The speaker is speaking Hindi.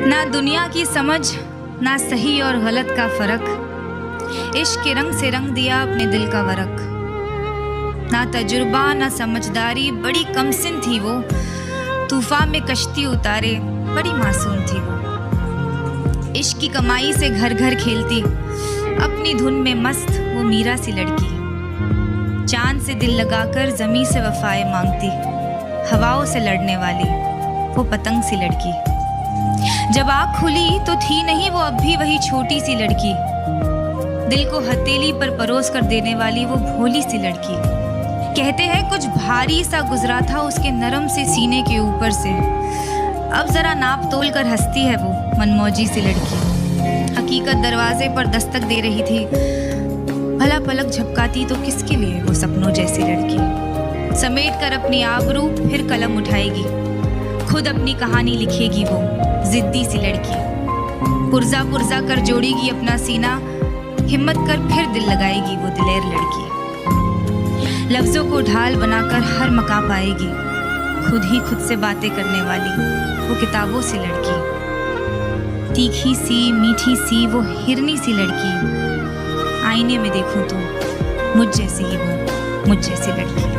ना दुनिया की समझ, ना सही और गलत का फर्क, इश्क के रंग से रंग दिया अपने दिल का वरक। ना तजुर्बा ना समझदारी, बड़ी कमसिन थी वो, तूफान में कश्ती उतारे बड़ी मासूम थी वो। इश्क की कमाई से घर घर खेलती, अपनी धुन में मस्त वो मीरा सी लड़की। चांद से दिल लगाकर जमी से वफाएं मांगती, हवाओं से लड़ने वाली वो पतंग सी लड़की। जब आँख खुली तो थी नहीं वो अब भी वही छोटी सी लड़की, दिल को हथेली पर परोस कर देने वाली वो भोली सी लड़की। कहते हैं कुछ भारी सा गुजरा था उसके नरम से सीने के ऊपर से, अब जरा नाप तोल कर हंसती है वो मनमौजी सी लड़की। हकीकत दरवाजे पर दस्तक दे रही थी, भला पलक झपकाती तो किसके लिए वो सपनों जैसी लड़की। समेट कर अपनी आबरू फिर कलम उठाएगी, खुद अपनी कहानी लिखेगी वो जिद्दी सी लड़की। पुर्जा पुर्जा कर जोड़ेगी अपना सीना, हिम्मत कर फिर दिल लगाएगी वो दिलेर लड़की। लफ्जों को ढाल बनाकर हर मकाम पाएगी, खुद ही खुद से बातें करने वाली वो किताबों सी लड़की। तीखी सी मीठी सी वो हिरनी सी लड़की, आईने में देखूं तो मुझ जैसी ही वो मुझ जैसी लड़की।